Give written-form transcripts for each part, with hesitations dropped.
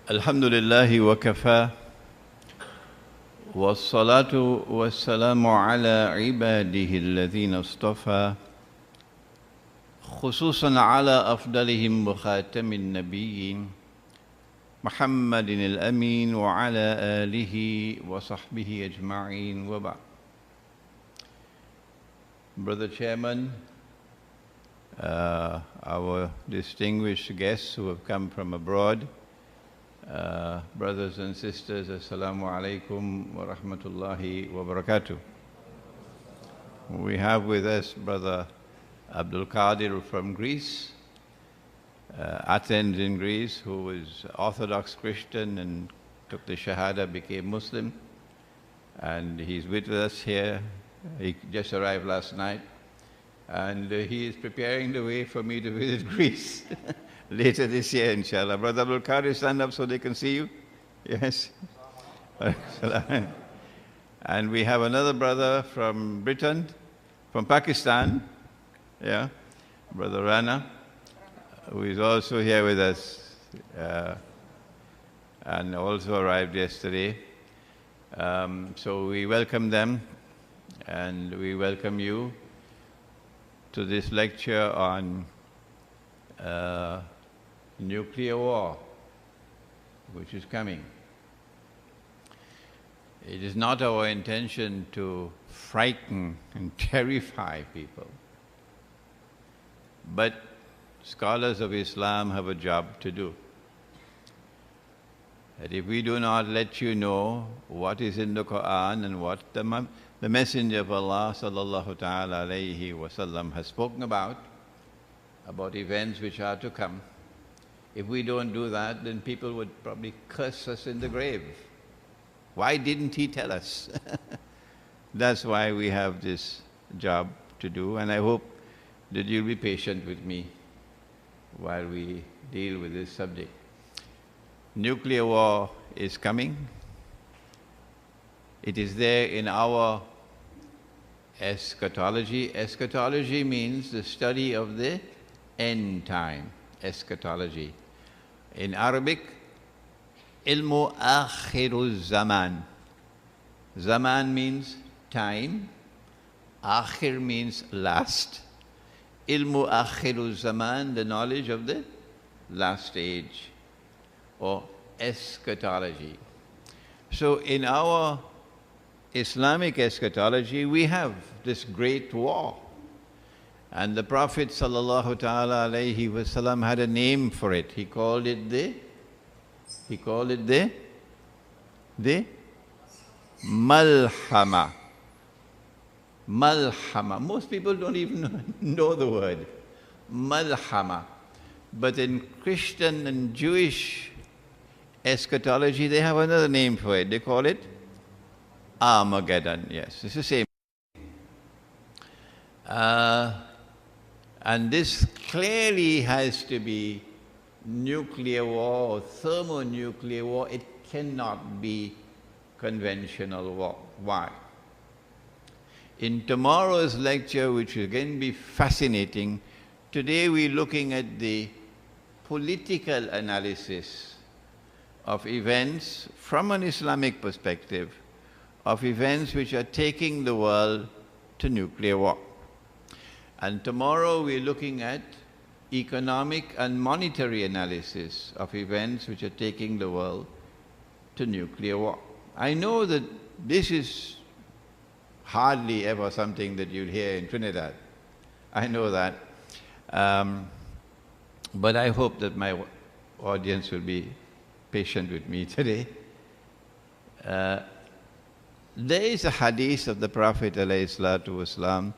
الحمد لله وكفى والصلاة والسلام على عباده الذين اصطفى خصوصا على أفضلهم وخاتم النبيين محمد الأمين وعلى آله وصحبه أجمعين وبعد. Brother Chairman, our distinguished guests who have come from abroad, brothers and sisters, Assalamu alaikum wa rahmatullahi wa barakatuh. We have with us Brother Abdul Qadir from Greece, Athens in Greece, who was Orthodox Christian and took the Shahada, became Muslim. And he's with us here. He just arrived last night. And he is preparing the way for me to visit Greece later this year, inshallah. Brother Abdul Qadir, stand up so they can see you. Yes. And we have another brother from Britain, from Pakistan, yeah, Brother Rana, who is also here with us and also arrived yesterday. So we welcome them and we welcome you to this lecture on nuclear war, which is coming. It is not our intention to frighten and terrify people, but scholars of Islam have a job to do. That if we do not let you know what is in the Quran and what the Messenger of Allah sallallahu ta'ala alayhi wasallam has spoken about events which are to come, if we don't do that, then people would probably curse us in the grave. Why didn't he tell us? That's why we have this job to do, and I hope that you'll be patient with me while we deal with this subject. Nuclear war is coming. It is there in our eschatology. Eschatology means the study of the end time. Eschatology. In Arabic, ilmu akhiru zaman. Zaman means time. Akhir means last. Ilmu akhiru zaman, the knowledge of the last age, or eschatology. So in our Islamic eschatology, we have this great war. And the Prophet sallallahu ta'ala alayhi wasallam had a name for it. He called it the Malhama. Malhama. Most people don't even know the word. Malhama. But in Christian and Jewish eschatology, they have another name for it. They call it Armageddon. Yes, it's the same. And this clearly has to be nuclear war or thermonuclear war. It cannot be conventional war. Why? In tomorrow's lecture, which will again be fascinating, today we're looking at the political analysis of events from an Islamic perspective, of events which are taking the world to nuclear war. And tomorrow we're looking at economic and monetary analysis of events which are taking the world to nuclear war. I know that this is hardly ever something that you'll hear in Trinidad. I know that. But I hope that my audience will be patient with me today. There is a hadith of the Prophet ﷺ.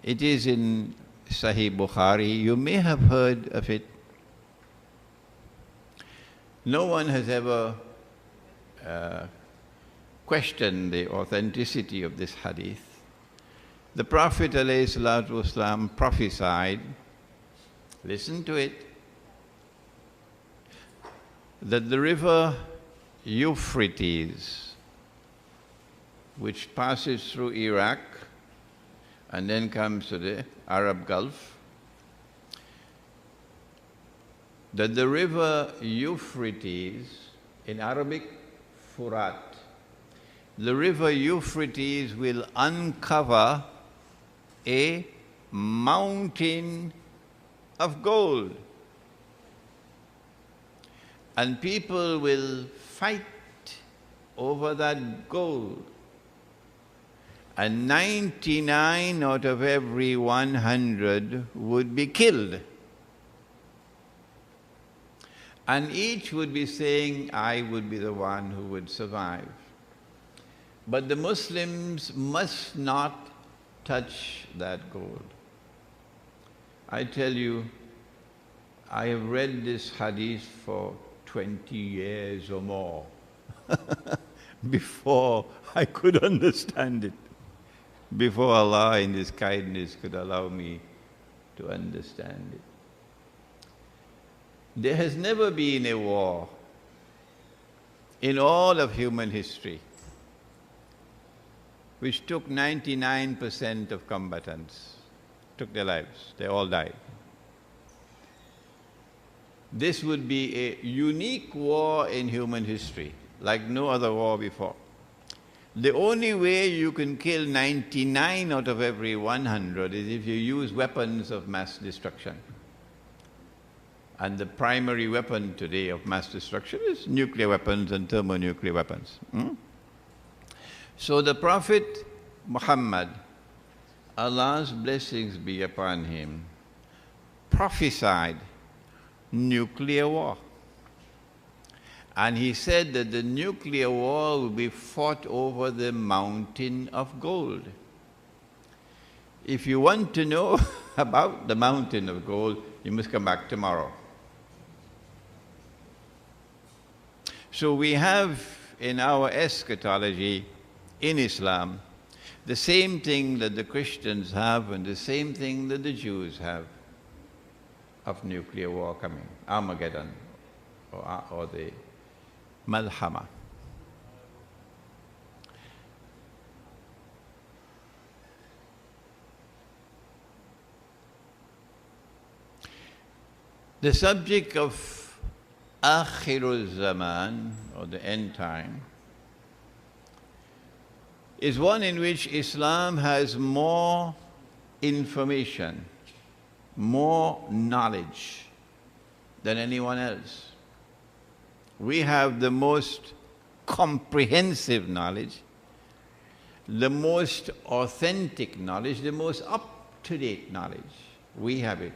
It is in Sahih Bukhari. You may have heard of it. No one has ever questioned the authenticity of this hadith. The Prophet ﷺ prophesied, listen to it, that the river Euphrates, which passes through Iraq and then comes to the Arab Gulf, that the river Euphrates, in Arabic, furat, the river Euphrates will uncover a mountain of gold. And people will fight over that gold. And 99 out of every 100 would be killed. And each would be saying, I would be the one who would survive. But the Muslims must not touch that gold. I tell you, I have read this hadith for 20 years or more before I could understand it, before Allah in His kindness could allow me to understand it. There has never been a war in all of human history which took 99% of combatants, took their lives, they all died. This would be a unique war in human history, like no other war before. The only way you can kill 99 out of every 100 is if you use weapons of mass destruction. And the primary weapon today of mass destruction is nuclear weapons and thermonuclear weapons. So the Prophet Muhammad, Allah's blessings be upon him, prophesied nuclear war. And he said that the nuclear war will be fought over the mountain of gold. If you want to know about the mountain of gold, you must come back tomorrow. So we have in our eschatology in Islam the same thing that the Christians have and the same thing that the Jews have of nuclear war coming, Armageddon or the Malhama. The subject of Akhirul Zaman, or the end time, is one in which Islam has more information, more knowledge than anyone else. We have the most comprehensive knowledge, the most authentic knowledge, the most up-to-date knowledge. We have it.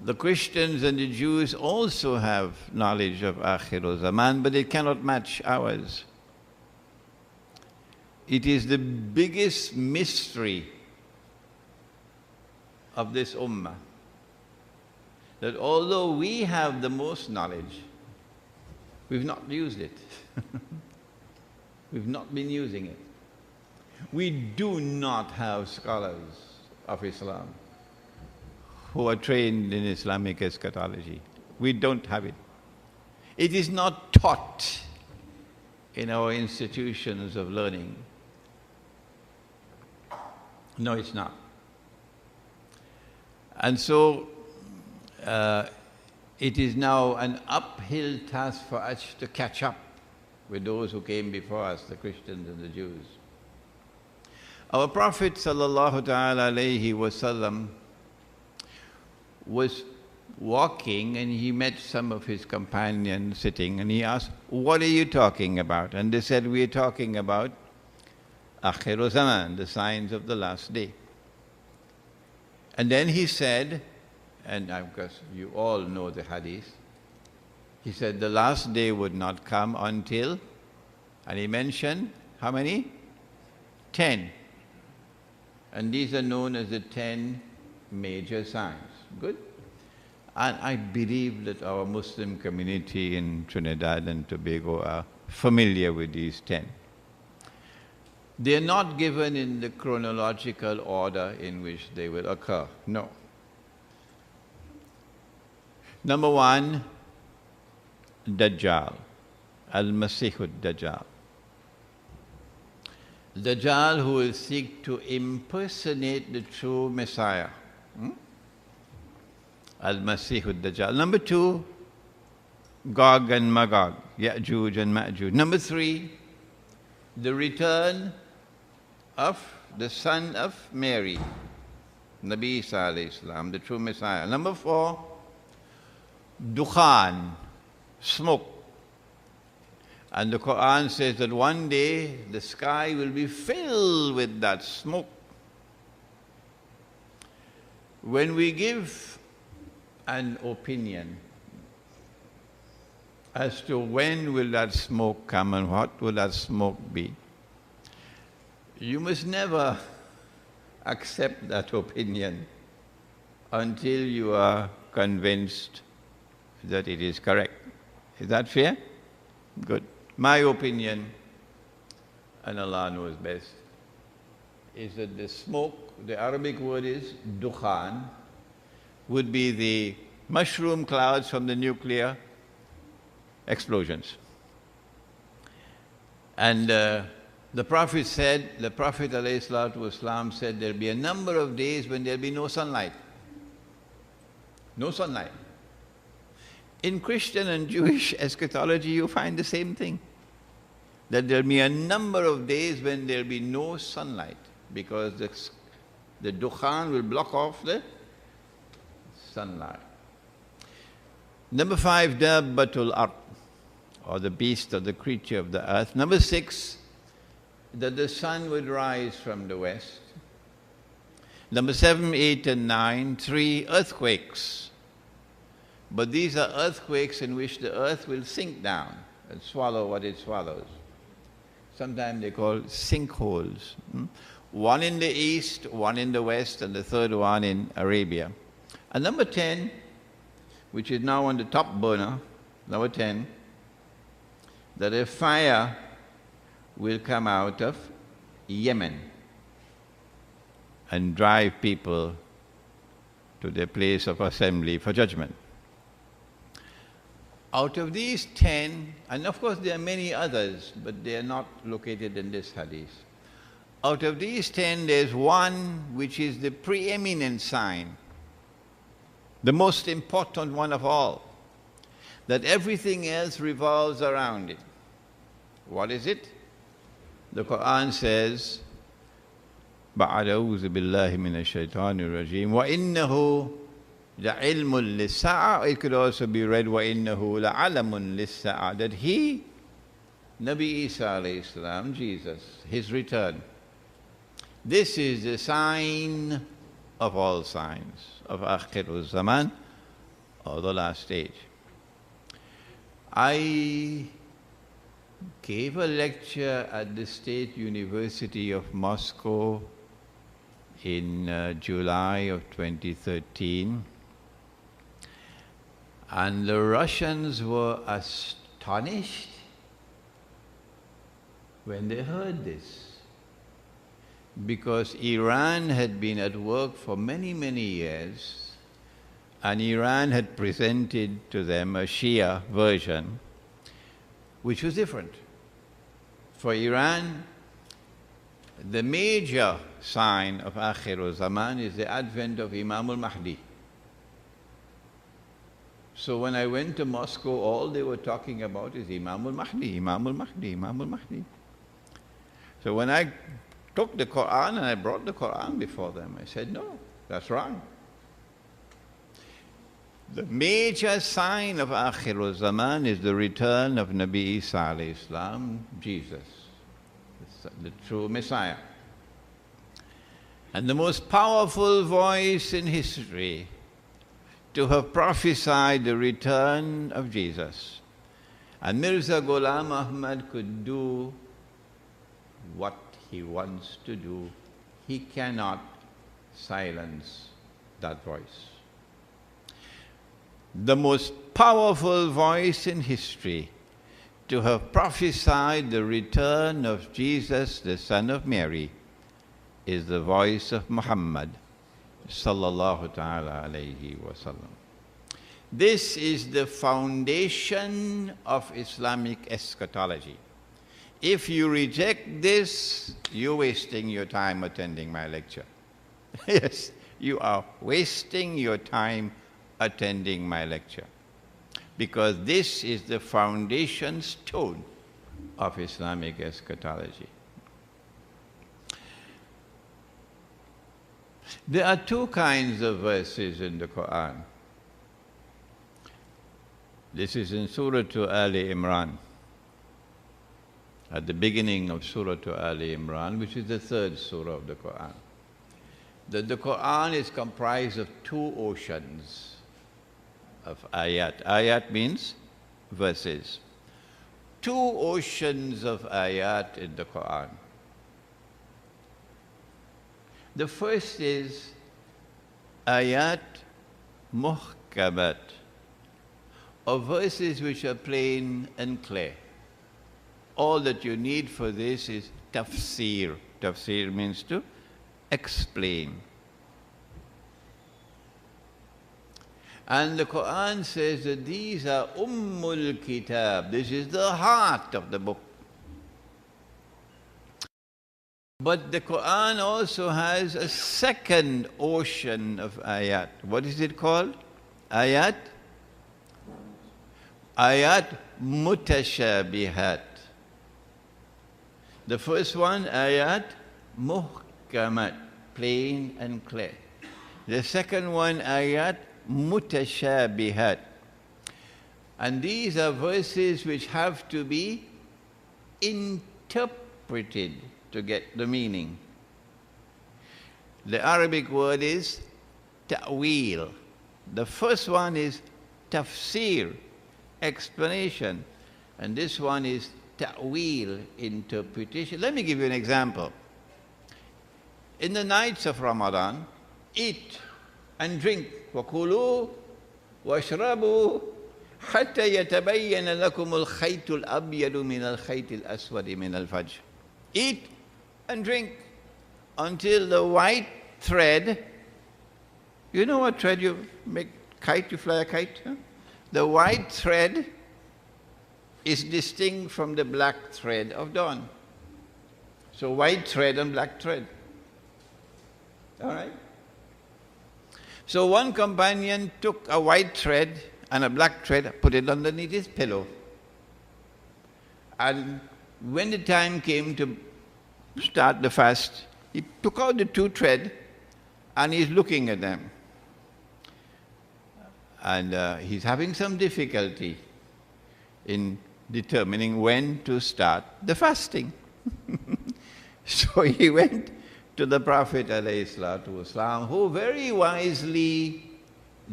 The Christians and the Jews also have knowledge of Akhirul Zaman, but it cannot match ours. It is the biggest mystery of this ummah, that although we have the most knowledge, we've not used it. We've not been using it. We do not have scholars of Islam who are trained in Islamic eschatology. We don't have it. It is not taught in our institutions of learning. No, it's not. And so it is now an uphill task for us to catch up with those who came before us, the Christians and the Jews. Our Prophet sallallahu ta'ala alayhi wasallam was walking and he met some of his companions sitting and he asked, what are you talking about? And they said, we are talking about Akhirul Zaman, the signs of the last day. And then he said, and of course you all know the hadith, he said the last day would not come until, and he mentioned how many? 10. And these are known as the 10 major signs. Good? And I believe that our Muslim community in Trinidad and Tobago are familiar with these 10. They are not given in the chronological order in which they will occur. No. Number 1, Dajjal, Al-Masihud Dajjal. Dajjal who will seek to impersonate the true Messiah. Al-Masih al-Dajjal. Number 2, Gog and Magog, Ya'juj and Ma'juj. Number 3, the return of the son of Mary, Nabi Isa alayhi salam, the true Messiah. Number 4, Dukhan, smoke. And the Quran says that one day the sky will be filled with that smoke. When we give an opinion as to when will that smoke come and what will that smoke be, you must never accept that opinion until you are convinced that it is correct. Is that fair? Good. My opinion, and Allah knows best, is that the smoke, the Arabic word is dukhan, would be the mushroom clouds from the nuclear explosions. And the Prophet said, the Prophet ﷺ said, there'll be a number of days when there'll be no sunlight. No sunlight. In Christian and Jewish eschatology, you find the same thing. That there'll be a number of days when there'll be no sunlight because the dukhan will block off the sunlight. Number 5, dabbatul ard, or the beast or the creature of the earth. Number 6, that the sun would rise from the west. Number 7, 8, and 9, 3, earthquakes. But these are earthquakes in which the earth will sink down and swallow what it swallows. Sometimes they call sinkholes. One in the east, one in the west, and the third one in Arabia. And number 10, which is now on the top burner, number 10, that a fire will come out of Yemen and drive people to their place of assembly for judgment. Out of these 10, and of course there are many others, but they are not located in this hadith. Out of these 10, there's one which is the preeminent sign, the most important one of all, that everything else revolves around it. What is it? The Quran says, بَعْدَ أَعُوذُ بِاللَّهِ مِنَ الشَّيْطَانِ الرَّجِيمِ وَإِنَّهُ لَعِلْمٌ لِلسَّاعَةِ. It could also be read, وَإِنَّهُ لَعَلَمٌ لِلسَّاعَةِ, that he, Nabi Isa alayhi salam, Jesus, his return, this is the sign of all signs of Akhirul Zaman, or the last stage. I gave a lecture at the State University of Moscow in July of 2013, and the Russians were astonished when they heard this, because Iran had been at work for many, many years, and Iran had presented to them a Shia version which was different. For Iran, the major sign of Akhirul Zaman is the advent of Imam al-Mahdi. So when I went to Moscow, all they were talking about is Imam al-Mahdi, Imam al-Mahdi, Imam al-Mahdi. So when I took the Quran and I brought the Quran before them, I said, no, that's wrong. The major sign of Akhirul Zaman is the return of Nabi Isa alayhi salam, Jesus, the true Messiah. And the most powerful voice in history to have prophesied the return of Jesus. And Mirza Ghulam Ahmad could do what he wants to do. He cannot silence that voice. The most powerful voice in history to have prophesied the return of Jesus, the son of Mary, is the voice of Muhammad sallallahu ta'ala alayhi wa sallam. This is the foundation of Islamic eschatology. If you reject this, you're wasting your time attending my lecture. Yes, you are wasting your time attending my lecture, because this is the foundation stone of Islamic eschatology. There are two kinds of verses in the Quran. This is in Surah Ali Imran, at the beginning of Surah Ali Imran, which is the third surah of the Quran. The Quran is comprised of two oceans of ayat. Ayat means verses. Two oceans of ayat in the Quran. The first is ayat muhkamat, or verses which are plain and clear. All that you need for this is tafsir. Tafsir means to explain. And the Quran says that these are ummul kitab. This is the heart of the book. But the Quran also has a second ocean of ayat. What is it called? Ayat? Ayat mutashabihat. The first one, ayat muhkamat, plain and clear. The second one, ayat mutashabihat. And these are verses which have to be interpreted to get the meaning. The Arabic word is ta'wil. The first one is tafsir, explanation. And this one is ta'wil, interpretation. Let me give you an example. In the nights of Ramadan, eat and drink. وَكُلُوا وَاشْرَبُوا حَتَّى يَتَبَيَّنَ لَكُمُ الْخَيْطُ الْأَبْيَضُ مِنَ الْخَيْطِ الْأَسْوَدِ مِنَ الْفَجْرِ. Eat and drink until the white thread, you know what thread you make kite, you fly a kite? Huh? The white thread is distinct from the black thread of dawn. So white thread and black thread. All right? So one companion took a white thread and a black thread, put it underneath his pillow. And when the time came to start the fast, he took out the two threads and he's looking at them. And he's having some difficulty in determining when to start the fasting. So he went to the Prophet ﷺ, who very wisely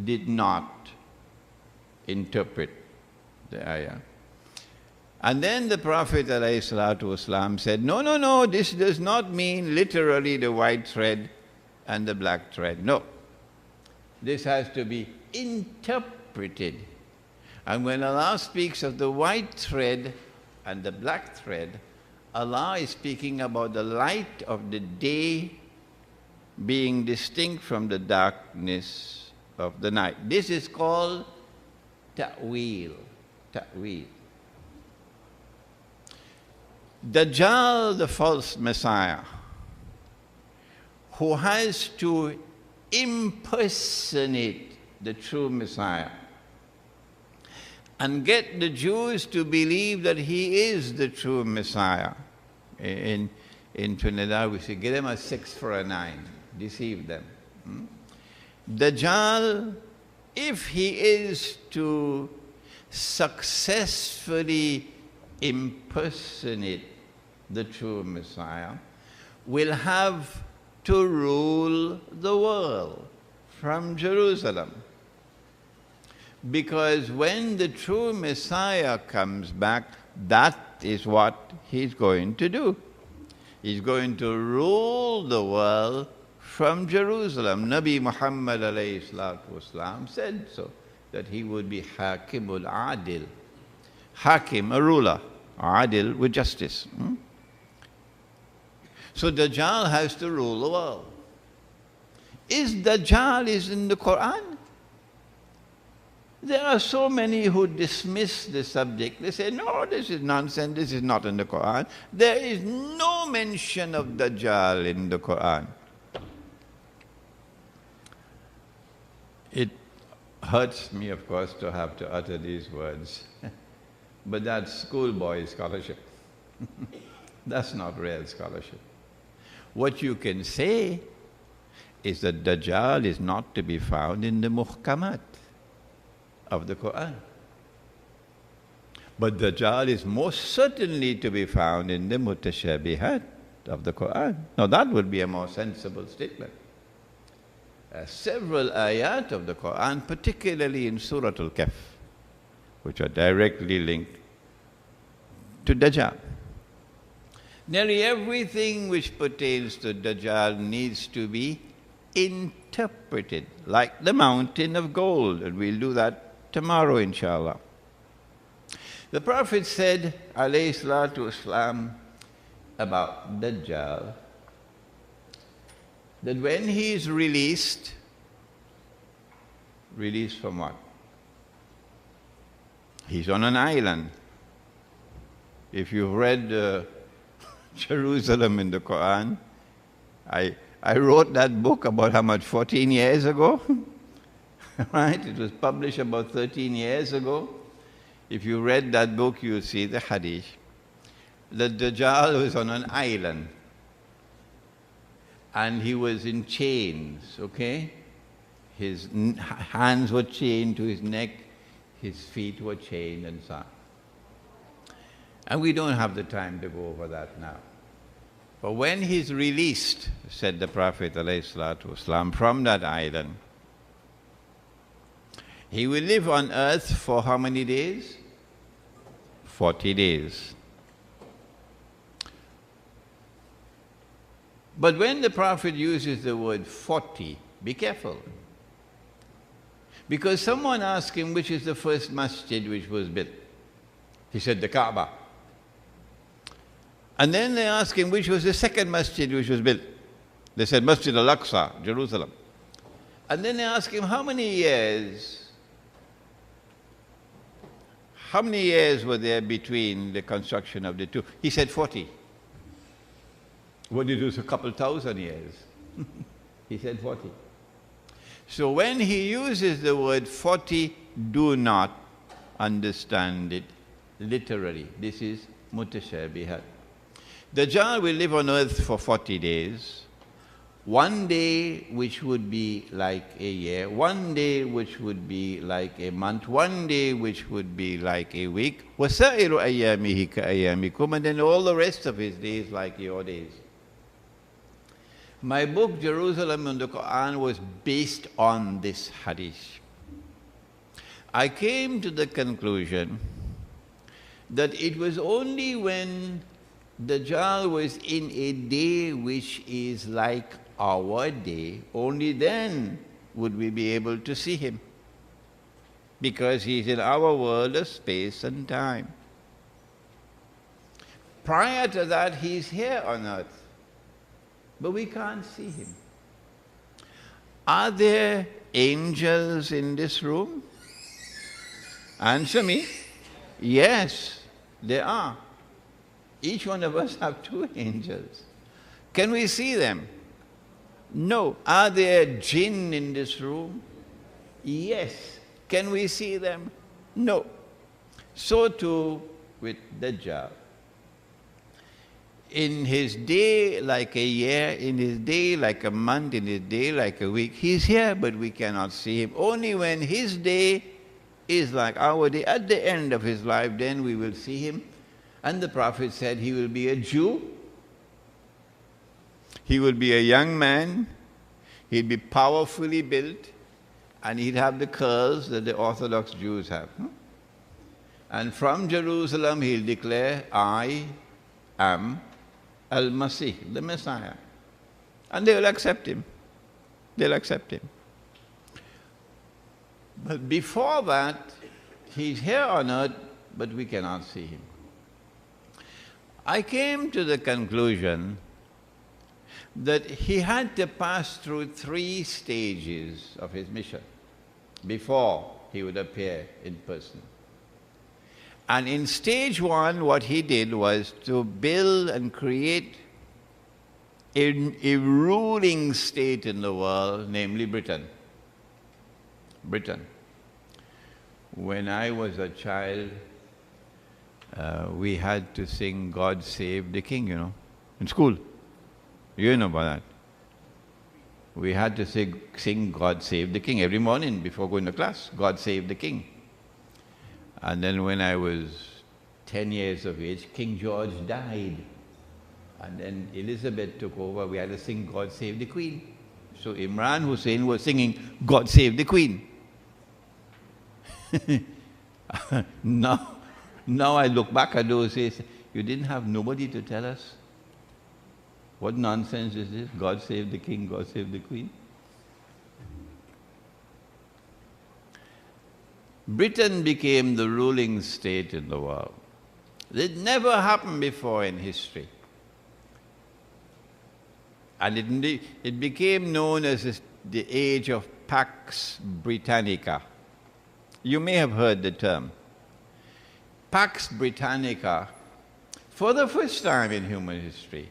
did not interpret the ayah. And then the Prophet ﷺ said, no, this does not mean literally the white thread and the black thread. No, this has to be interpreted. And when Allah speaks of the white thread and the black thread, Allah is speaking about the light of the day being distinct from the darkness of the night. This is called ta'wil. Ta'wil. Dajjal, the false Messiah, who has to impersonate the true Messiah and get the Jews to believe that he is the true Messiah. In Trinidad we say, give them a 6 for a 9, deceive them. Dajjal, if he is to successfully impersonate the true Messiah, will have to rule the world from Jerusalem. Because when the true Messiah comes back, that is what he's going to do. He's going to rule the world from Jerusalem. Nabi Muhammad ﷺ said so, that he would be Hakimul Adil. Hakim, a ruler. Adil, with justice. So Dajjal has to rule the world. Is Dajjal in the Quran? There are so many who dismiss the subject. They say, no, this is nonsense, this is not in the Quran. There is no mention of Dajjal in the Quran. hurts me, of course, to have to utter these words. But that's schoolboy scholarship. That's not real scholarship. What you can say is that Dajjal is not to be found in the muhkamat of the Quran. But Dajjal is most certainly to be found in the mutashabihat of the Quran. Now that would be a more sensible statement. Several ayat of the Quran, particularly in Surah Al-Kahf, which are directly linked to Dajjal. Nearly everything which pertains to Dajjal needs to be interpreted, like the mountain of gold, and we'll do that tomorrow, inshallah. The Prophet said, alayhi salatu wasalam, about Dajjal, that when he is released from what? He's on an island. If you've read Jerusalem in the Quran, I wrote that book about how much, 14 years ago? Right? It was published about 13 years ago. If you read that book, you'll see the hadith. The Dajjal was on an island. And he was in chains, okay? His hands were chained to his neck, his feet were chained and so on. And we don't have the time to go over that now. But when he's released, said the Prophet ﷺ, from that island, he will live on earth for how many days? 40 days. But when the Prophet uses the word 40, be careful. Because someone asked him which is the first masjid which was built. He said the Kaaba. And then they asked him which was the second masjid which was built. They said Masjid al-Aqsa, Jerusalem. And then they asked him how many years were there between the construction of the two? He said 40. What did it was a couple thousand years. He said 40. So when he uses the word 40, do not understand it literally. This is mutashabihat. Dajjal will live on earth for 40 days. One day which would be like a year, one day which would be like a month, one day which would be like a week. وَسَائِرُ أَيَّامِهِ كَأَيَّامِكُمْ, and then all the rest of his days like your days. My book, Jerusalem and the Quran, was based on this hadith. I came to the conclusion that it was only when Dajjal was in a day which is like our day, only then would we be able to see him. Because he's in our world of space and time. Prior to that, he's here on earth. But we can't see him. Are there angels in this room? Answer me. Yes, there are. Each one of us have 2 angels. Can we see them? No. Are there jinn in this room? Yes. Can we see them? No. So too with Dajjal. In his day like a year, in his day like a month, in his day like a week. He's here, but we cannot see him. Only when his day is like our day, at the end of his life, then we will see him. And the Prophet said he will be a Jew. He will be a young man. He'll be powerfully built. And he'd have the curls that the Orthodox Jews have. And from Jerusalem, he'll declare, I am Al-Masih, the Messiah. And they will accept him. They'll accept him. But before that, he's here on earth, but we cannot see him. I came to the conclusion that he had to pass through 3 stages of his mission before he would appear in person. And in stage 1, what he did was to build and create a ruling state in the world, namely Britain. Britain. When I was a child, we had to sing God Save the King, in school. You know about that. We had to sing God Save the King every morning before going to class. God Save the King. And then when I was 10 years of age, King George died. And then Elizabeth took over. We had to sing God Save the Queen. So Imran Hosein was singing God Save the Queen. Now I look back at those days, you didn't have nobody to tell us? What nonsense is this? God save the king, God save the queen. Britain became the ruling state in the world. It never happened before in history. And it became known as the age of Pax Britannica. You may have heard the term. Pax Britannica, for the first time in human history,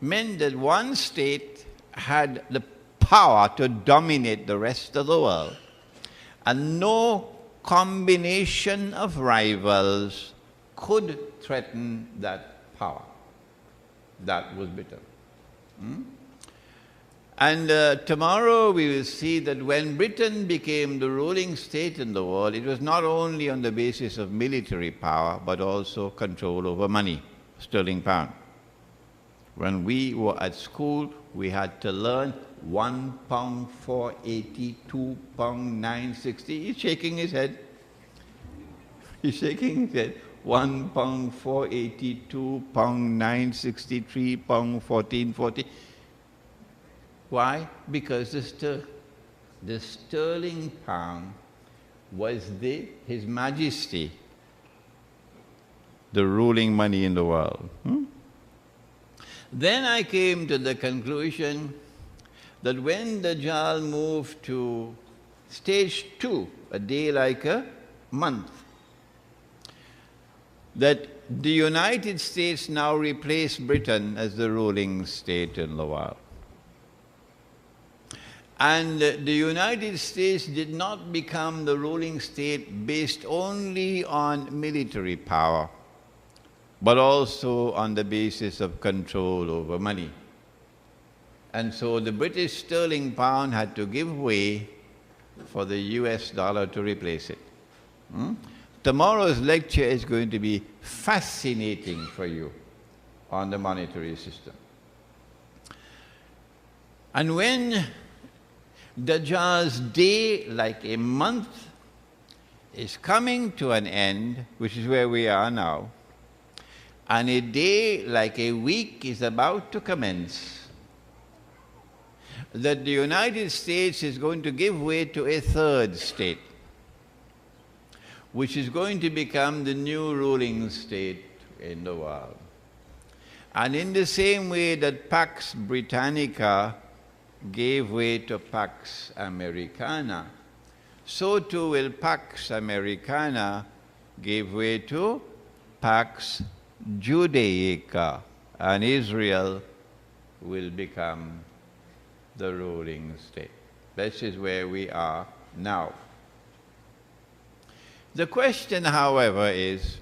meant that one state had the power to dominate the rest of the world, and no combination of rivals could threaten that power. That was Britain. And tomorrow we will see that when Britain became the ruling state in the world, it was not only on the basis of military power, but also control over money, sterling pound. When we were at school, we had to learn £1 4.80, £2 9.60. He's shaking his head. He's shaking his head. £1 4.80, £2 9.60, £3 14.40. Why? Because the sterling pound was His Majesty, the ruling money in the world. Then I came to the conclusion that when Dajjal moved to stage 2, a day like a month, that the United States now replaced Britain as the ruling state in the world. And the United States did not become the ruling state based only on military power, but also on the basis of control over money. And so the British sterling pound had to give way for the US dollar to replace it. Tomorrow's lecture is going to be fascinating for you on the monetary system. And when Dajjal's day, like a month, is coming to an end, which is where we are now, and a day like a week is about to commence, that the United States is going to give way to a third state, which is going to become the new ruling state in the world. And in the same way that Pax Britannica gave way to Pax Americana, so too will Pax Americana give way to Pax Judaica, and Israel will become the ruling state. This is where we are now. The question, however, is,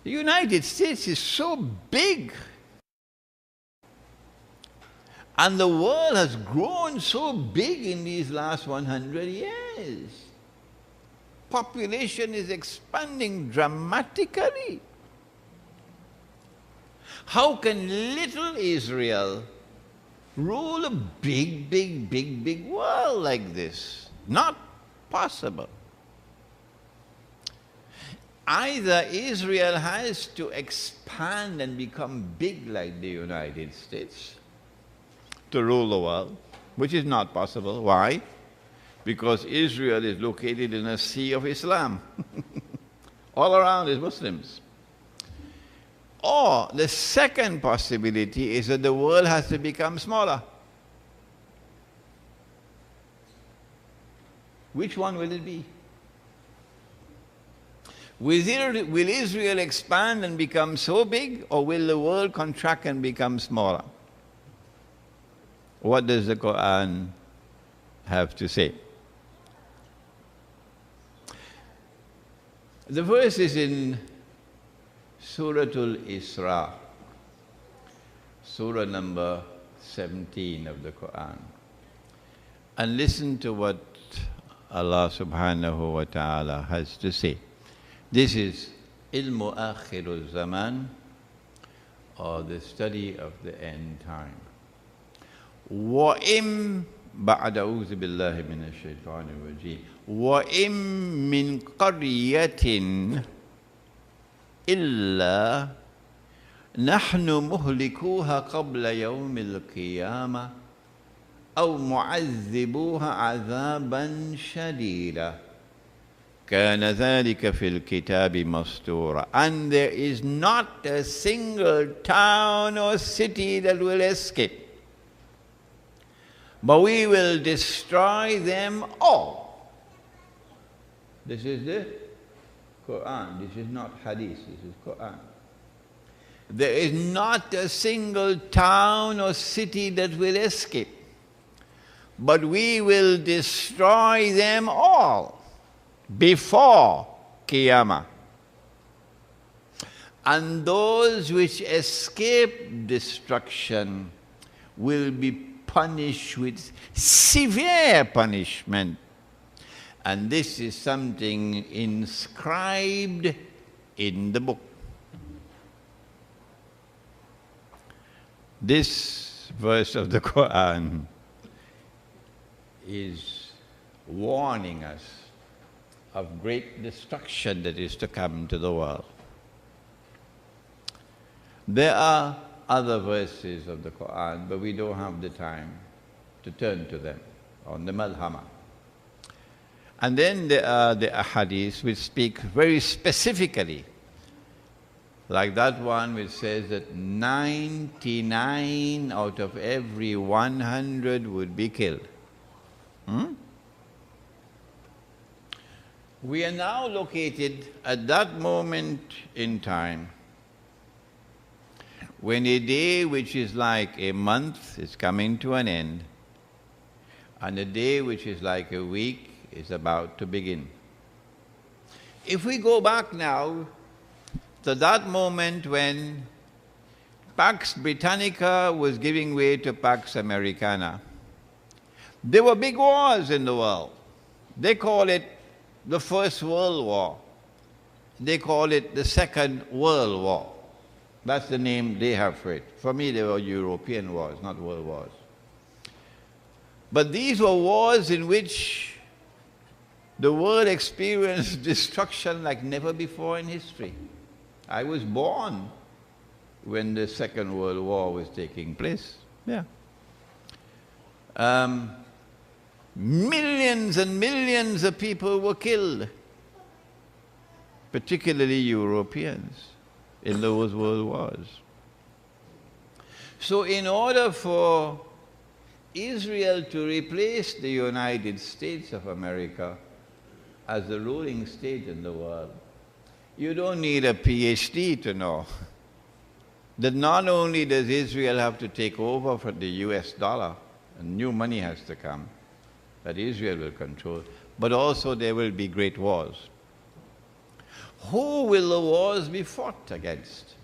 the United States is so big, and the world has grown so big in these last 100 years. Population is expanding dramatically. How can little Israel rule a big world like this? Not possible. Either Israel has to expand and become big like the United States to rule the world, which is not possible. Why? Because Israel is located in a sea of Islam. All around is Muslims. Or the second possibility is that the world has to become smaller. Which one will it be? Will Israel expand and become so big, or will the world contract and become smaller? What does the Quran have to say? The verse is in Isra, surah number 17 of the Quran. And listen to what Allah subhanahu wa ta'ala has to say. This is ilmu akhirul zaman, or the study of the end time. وَإِمْ بَعْدَ أَعُوذُ بِاللَّهِ مِنَ الشَّيْطَانِ الرَّجِيمِ وَإِمْ مِنْ قَرْيَةٍ إِلَّا نَحْنُ مُهْلِكُوهَا قَبْلَ يَوْمِ الْقِيَامَةِ أَوْ مُعَذِّبُوهَا عَذَابًا شَدِيدًا كَانَ ذَلِكَ فِي الْكِتَابِ مَسْطُورًا. And there is not a single town or city that will escape, but we will destroy them all. This is the Quran. This is not hadith. This is Quran. There is not a single town or city that will escape, but we will destroy them all before Qiyamah. And those which escape destruction will be punished with severe punishment. And this is something inscribed in the book. This verse of the Quran is warning us of great destruction that is to come to the world. There are other verses of the Quran, but we don't have the time to turn to them, on the Malhama. And then there are the hadiths which speak very specifically, like that one which says that 99 out of every 100 would be killed. We are now located at that moment in time when a day which is like a month is coming to an end, and a day which is like a week is about to begin. If we go back now to that moment when Pax Britannica was giving way to Pax Americana, there were big wars in the world. They call it the First World War. They call it the Second World War. That's the name they have for it. For me, they were European wars, not world wars. But these were wars in which the world experienced destruction like never before in history. I was born when the Second World War was taking place. Yeah. Millions and millions of people were killed, particularly Europeans, in those world wars. So in order for Israel to replace the United States of America as the ruling state in the world, you don't need a PhD to know that not only does Israel have to take over for the US dollar, and new money has to come, that Israel will control, but also there will be great wars. Who will the wars be fought against?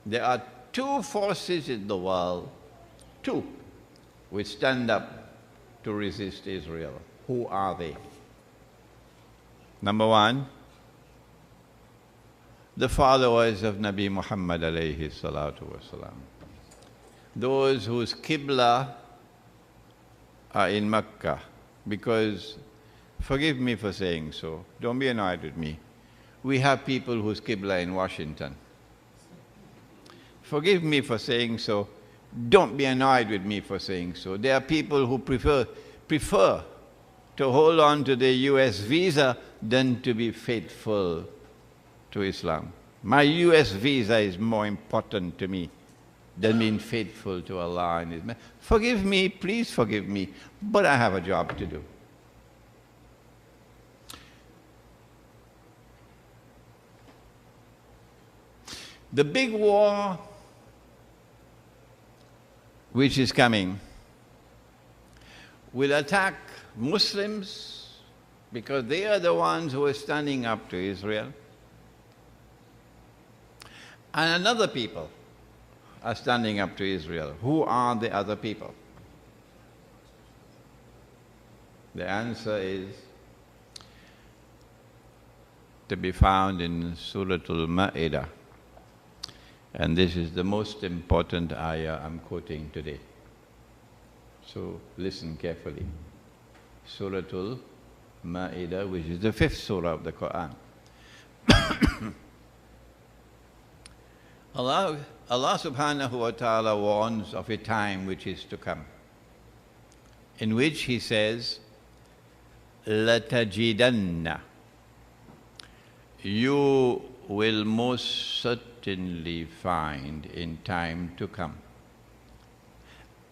There are two forces in the world, two, which stand up to resist Israel. Who are they? Number one, the followers of Nabi Muhammad alayhi salatu wasalam. Those whose Qibla are in Mecca, because, forgive me for saying so, don't be annoyed with me, we have people whose Qibla in Washington. Forgive me for saying so, don't be annoyed with me for saying so. There are people who prefer to hold on to the US visa than to be faithful to Islam. My US visa is more important to me than being faithful to Allah and His Messenger. Forgive me, please forgive me, but I have a job to do. The big war which is coming will attack Muslims because they are the ones who are standing up to Israel. And another people are standing up to Israel. Who are the other people? The answer is to be found in Surah Al-Ma'idah. And this is the most important ayah I'm quoting today. So listen carefully. Surah Al-Ma'idah, which is the 5th surah of the Quran. Allah subhanahu wa ta'ala warns of a time which is to come, in which He says, لَتَجِدَنَّ, you will most certainly find in time to come,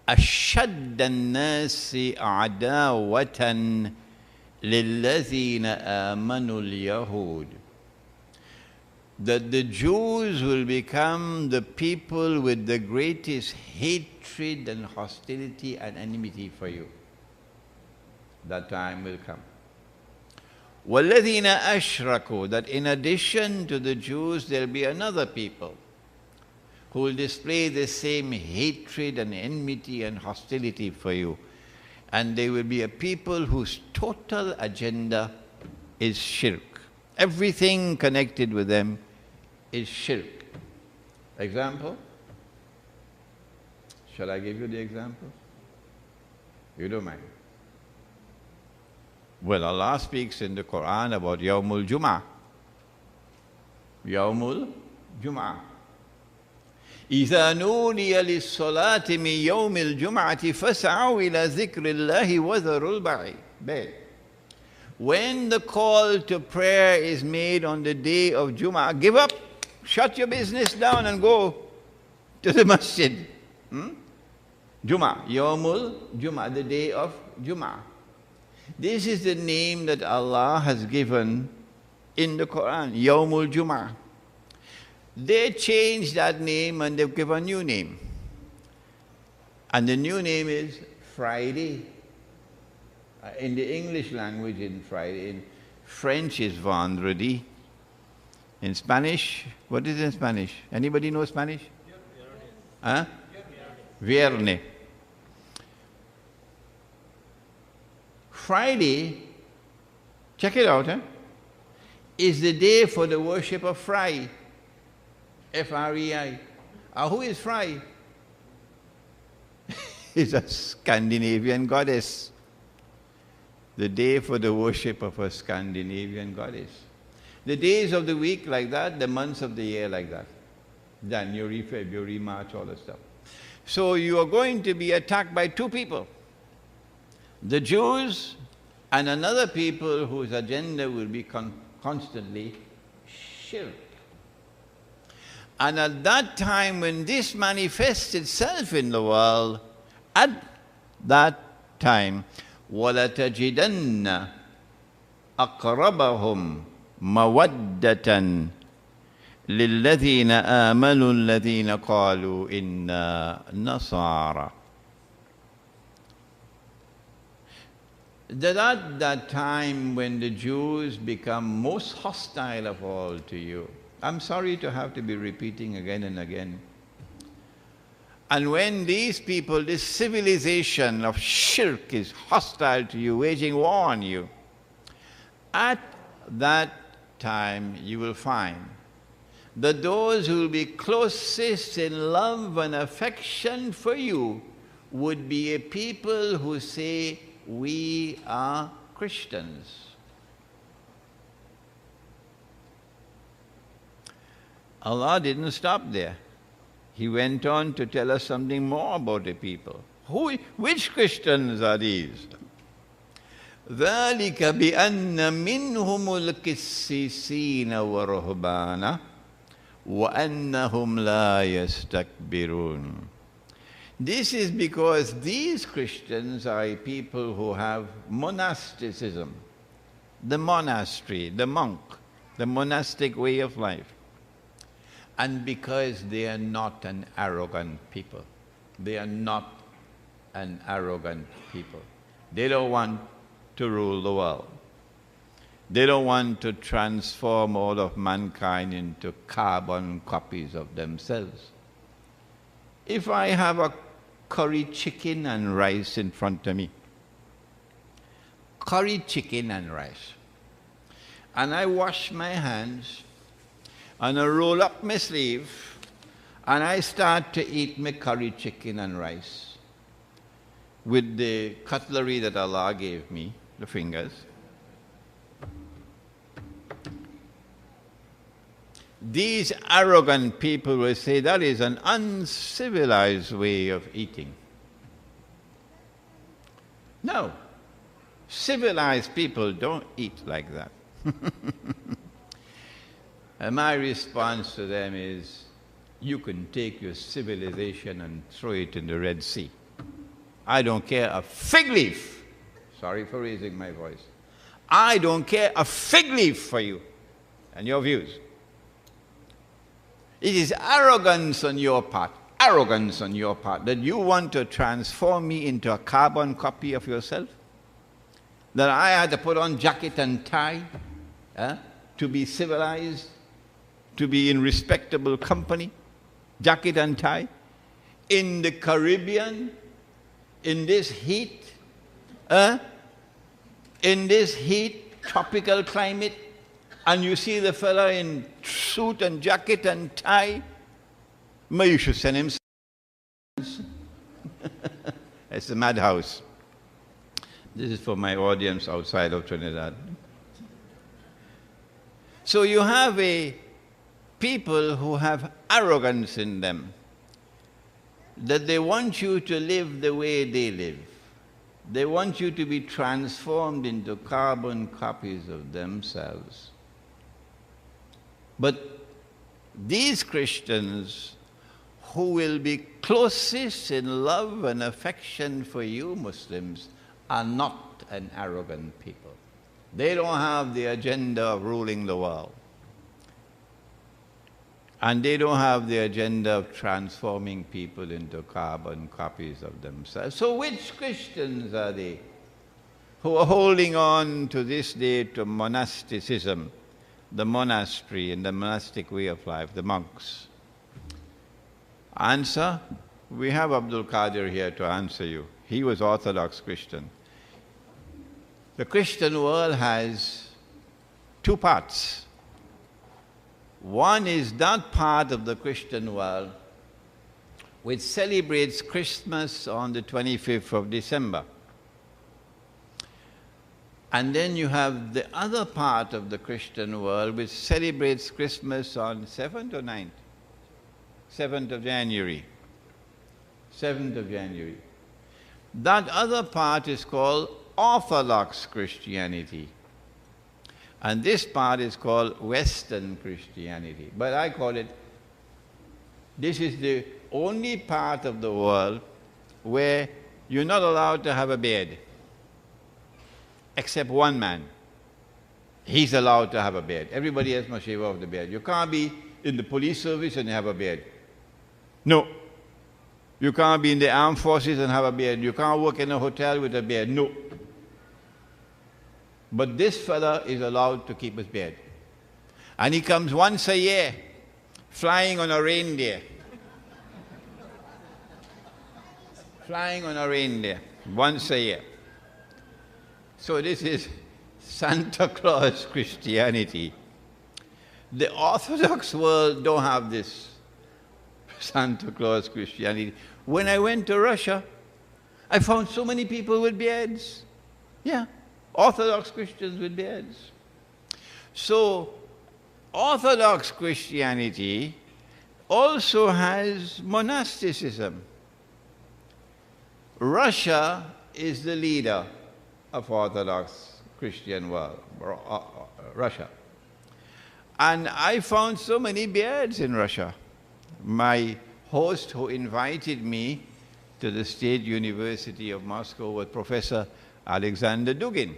أَشَدَّ النَّاسِ عَدَاوَةً لِلَّذِينَ آمَنُوا الْيَهُودِ, that the Jews will become the people with the greatest hatred and hostility and enmity for you. That time will come. وَالَّذِينَ أَشْرَكُوا, that in addition to the Jews, there will be another people who will display the same hatred and enmity and hostility for you. And they will be a people whose total agenda is shirk. Everything connected with them is shirk. Example? Shall I give you the example? You don't mind. Well, Allah speaks in the Quran about Yawmul Jum'ah. Yawmul Jum'ah. إِذَا نُودِيَ لِلصَّلَاةِ مِنْ يَوْمِ الْجُمْعَةِ فَاسْعَوْا إِلَى ذِكْرِ اللَّهِ وَذَرُوا الْبَيْعَ. When the call to prayer is made on the day of Jum'ah, give up, shut your business down and go to the masjid. Jum'ah, Yawmul Jum'ah, the day of Jum'ah. This is the name that Allah has given in the Quran, Yawmul Jum'ah. They changed that name and they've given a new name. And the new name is Friday. In the English language, in Friday. In French is vendredi. In Spanish, what is in Spanish? Anybody know Spanish? Huh? Viernes. Friday, check it out, is the day for the worship of Fry. F-R-E-I. Who is Fry? It's a Scandinavian goddess. The day for the worship of a Scandinavian goddess. The days of the week like that, the months of the year like that. January, February, March, all that stuff. So you are going to be attacked by two people. The Jews and another people whose agenda will be constantly shirk. And at that time when this manifests itself in the world, at that time, وَلَتَجِدَنَّ أَقْرَبَهُمْ مَوَدَّةً لِلَّذِينَ آمَنُوا الَّذِينَ قَالُوا إِنَّا نَصَارَى. That at that time when the Jews become most hostile of all to you, I'm sorry to have to be repeating again and again. And when these people, this civilization of shirk is hostile to you, waging war on you, at that time you will find that those who will be closest in love and affection for you would be a people who say, we are Christians. Allah didn't stop there. He went on to tell us something more about the people. Which Christians are these? ذَلِكَ بِأَنَّ مِنْهُمُ الْقِسِّيسِينَ وَرُهْبَانَ وَأَنَّهُمْ لَا يَسْتَكْبِرُونَ. This is because these Christians are a people who have monasticism, the monastery, the monk, the monastic way of life. And because they are not an arrogant people. They are not an arrogant people. They don't want to rule the world. They don't want to transform all of mankind into carbon copies of themselves. If I have a curry chicken and rice in front of me, curry chicken and rice, and I wash my hands, and I roll up my sleeve, and I start to eat my curry chicken and rice with the cutlery that Allah gave me, the fingers. These arrogant people will say that is an uncivilized way of eating. No, civilized people don't eat like that. And my response to them is, you can take your civilization and throw it in the Red Sea. I don't care a fig leaf. Sorry for raising my voice. I don't care a fig leaf for you and your views. It is arrogance on your part, that you want to transform me into a carbon copy of yourself. That I had to put on jacket and tie to be civilized, to be in respectable company, jacket and tie. In the Caribbean, in this heat, tropical climate, and you see the fella in suit and jacket and tie, you should send him. It's a madhouse. This is for my audience outside of Trinidad. So you have a people who have arrogance in them, that they want you to live the way they live. They want you to be transformed into carbon copies of themselves. But these Christians who will be closest in love and affection for you Muslims are not an arrogant people. They don't have the agenda of ruling the world. And they don't have the agenda of transforming people into carbon copies of themselves. So which Christians are they who are holding on to this day to monasticism, the monastery and the monastic way of life, the monks? Answer, we have Abdul Qadir here to answer you. He was Orthodox Christian. The Christian world has two parts. One is that part of the Christian world which celebrates Christmas on the 25th of December. And then you have the other part of the Christian world which celebrates Christmas on 7th or 9th? 7th of January. 7th of January. That other part is called Orthodox Christianity. And this part is called Western Christianity. But I call it, this is the only part of the world where you're not allowed to have a beard. Except one man. He's allowed to have a beard. Everybody else must shave off the beard. You can't be in the police service and have a beard. No. You can't be in the armed forces and have a beard. You can't work in a hotel with a beard. No. But this fella is allowed to keep his beard. And he comes once a year, flying on a reindeer. Flying on a reindeer, once a year. So this is Santa Claus Christianity. The Orthodox world don't have this Santa Claus Christianity. When I went to Russia, I found so many people with beards. Yeah. Orthodox Christians with beards. So, Orthodox Christianity also has monasticism. Russia is the leader of Orthodox Christian world, Russia. And I found so many beards in Russia. My host who invited me to the State University of Moscow was Professor Alexander Dugin.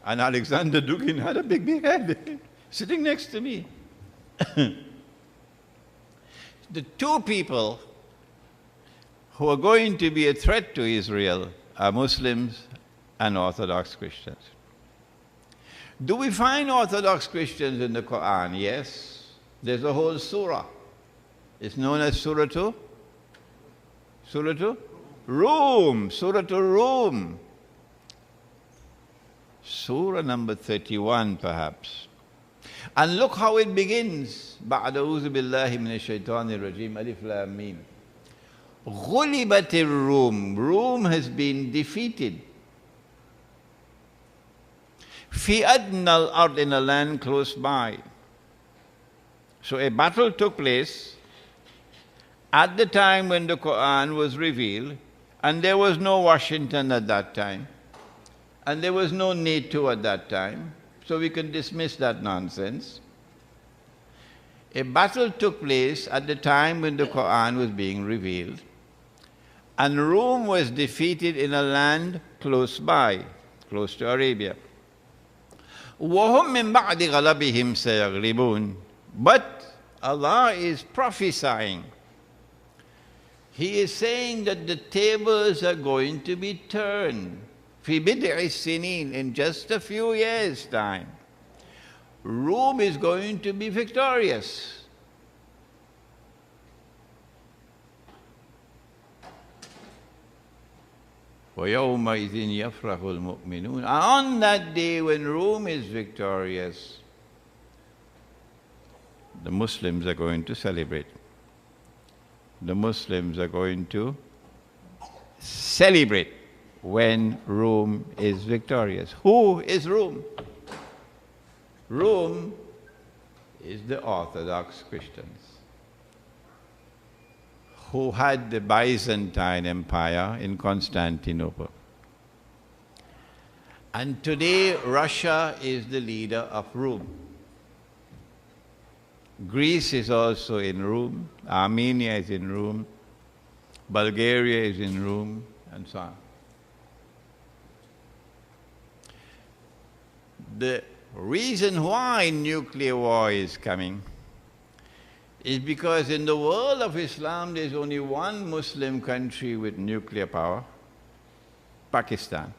And Alexander Dugin had a big beard sitting next to me. The two people who are going to be a threat to Israel are Muslims and Orthodox Christians. Do we find Orthodox Christians in the Quran? Yes. There's a whole surah. It's known as Surah to? Surah to? Rum. Surah to Rum. Surah number 31 perhaps. And look how it begins. بعد أعوذ بالله من الشيطان الرجيم ألف لام ميم. غُلِبَتِ الروم. Rome has been defeated. في أدنى الأرض, in a land close by. So a battle took place at the time when the Quran was revealed, and there was no Washington at that time, and there was no NATO at that time, so we can dismiss that nonsense. A battle took place at the time when the Quran was being revealed, and Rome was defeated in a land close by, close to Arabia. وَهُمْ مِنْ بَعْدِ غَلَبِهِمْ سَيَغْلِبُونَ. But Allah is prophesying. He is saying that the tables are going to be turned. فِي بِضْعِ السِّنِينَ, in just a few years' time. Rome is going to be victorious. وَيَوْمَئِذٍ يَفْرَحُ الْمُؤْمِنُونَ. On that day when Rome is victorious, the Muslims are going to celebrate. The Muslims are going to celebrate when Rome is victorious. Who is Rome? Rome is the Orthodox Christians who had the Byzantine Empire in Constantinople. And today Russia is the leader of Rome. Greece is also in Rome, Armenia is in Rome, Bulgaria is in Rome, and so on. The reason why nuclear war is coming is because in the world of Islam there's only one Muslim country with nuclear power, Pakistan.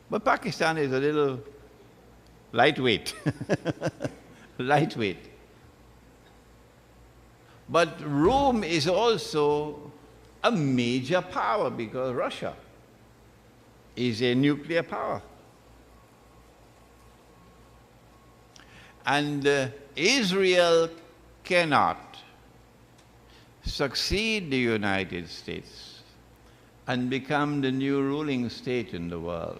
But Pakistan is a little lightweight. Lightweight. But Rome is also a major power because Russia is a nuclear power. And Israel cannot succeed the United States and become the new ruling state in the world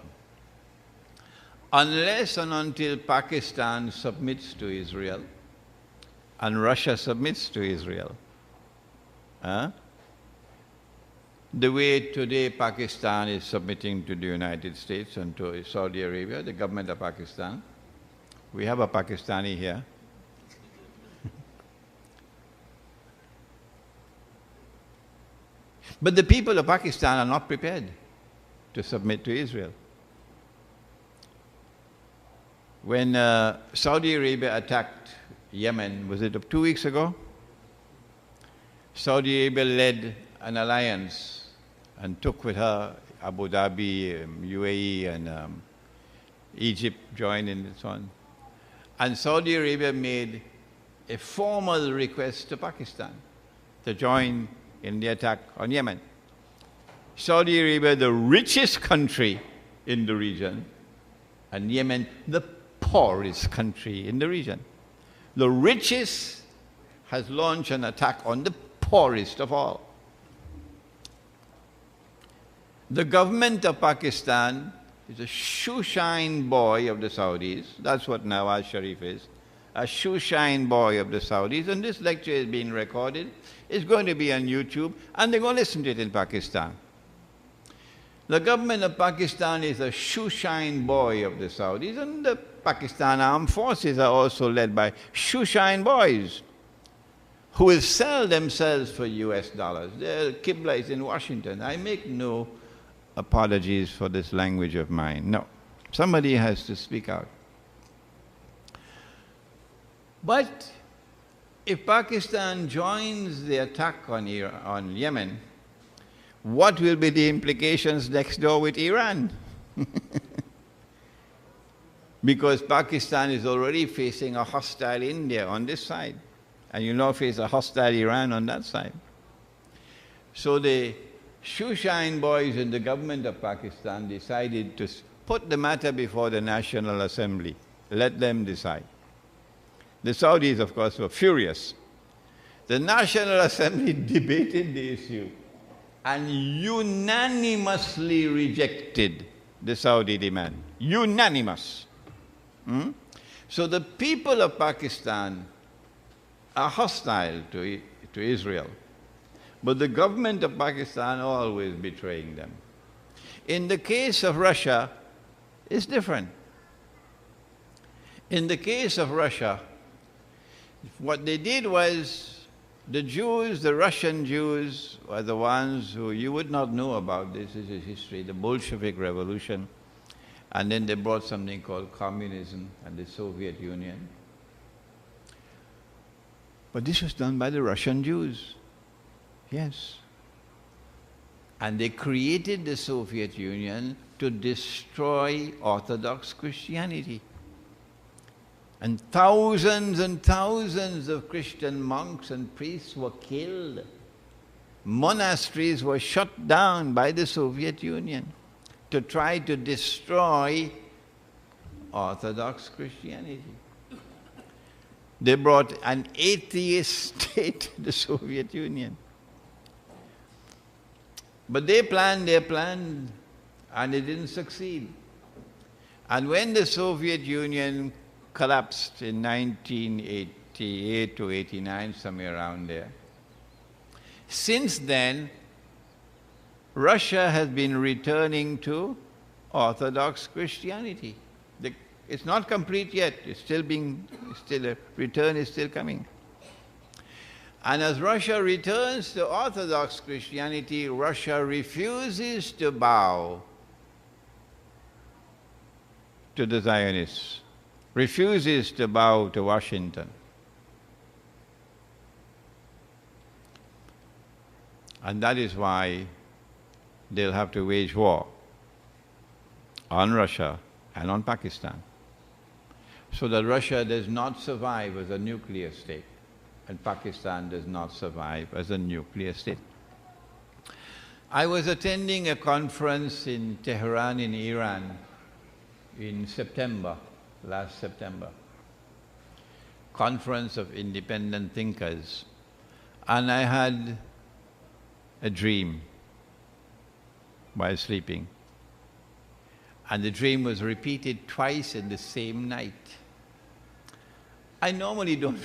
unless and until Pakistan submits to Israel and Russia submits to Israel. The way today Pakistan is submitting to the United States and to Saudi Arabia, the government of Pakistan. We have a Pakistani here. But the people of Pakistan are not prepared to submit to Israel. When Saudi Arabia attacked Yemen, was it 2 weeks ago? Saudi Arabia led an alliance and took with her Abu Dhabi, UAE, and Egypt joined in and so on. And Saudi Arabia made a formal request to Pakistan to join in the attack on Yemen. Saudi Arabia, the richest country in the region, and Yemen, the poorest country in the region. The richest has launched an attack on the poorest of all. The government of Pakistan is a shoeshine boy of the Saudis. That's what Nawaz Sharif is. A shoeshine boy of the Saudis. And this lecture is being recorded. It's going to be on YouTube, and they're going to listen to it in Pakistan. The government of Pakistan is a shoeshine boy of the Saudis, and the Pakistan armed forces are also led by shoeshine boys who will sell themselves for US dollars. Their Qibla is in Washington. I make no apologies for this language of mine. No. Somebody has to speak out. But if Pakistan joins the attack on Yemen, what will be the implications next door with Iran? Because Pakistan is already facing a hostile India on this side, and you now face a hostile Iran on that side. So the shoeshine boys in the government of Pakistan decided to put the matter before the National Assembly. Let them decide. The Saudis, of course, were furious. The National Assembly debated the issue and unanimously rejected the Saudi demand. Unanimous. So the people of Pakistan are hostile to Israel. But the government of Pakistan always betraying them. In the case of Russia, it's different. In the case of Russia, what they did was the Jews, the Russian Jews, were the ones who, you would not know about this is history, the Bolshevik Revolution. And then they brought something called communism and the Soviet Union. But this was done by the Russian Jews. Yes. And they created the Soviet Union to destroy Orthodox Christianity. And thousands of Christian monks and priests were killed. Monasteries were shut down by the Soviet Union to try to destroy Orthodox Christianity. They brought an atheist state to the Soviet Union. But they planned, and it didn't succeed. And when the Soviet Union collapsed in 1988 to 89, somewhere around there, since then, Russia has been returning to Orthodox Christianity. It's not complete yet. A return is still coming. And as Russia returns to Orthodox Christianity, Russia refuses to bow to the Zionists, refuses to bow to Washington. And that is why they'll have to wage war on Russia and on Pakistan, so that Russia does not survive as a nuclear state and Pakistan does not survive as a nuclear state. I was attending a conference in Tehran in Iran in September, last September, conference of independent thinkers, and I had a dream while sleeping. And the dream was repeated twice in the same night. I normally don't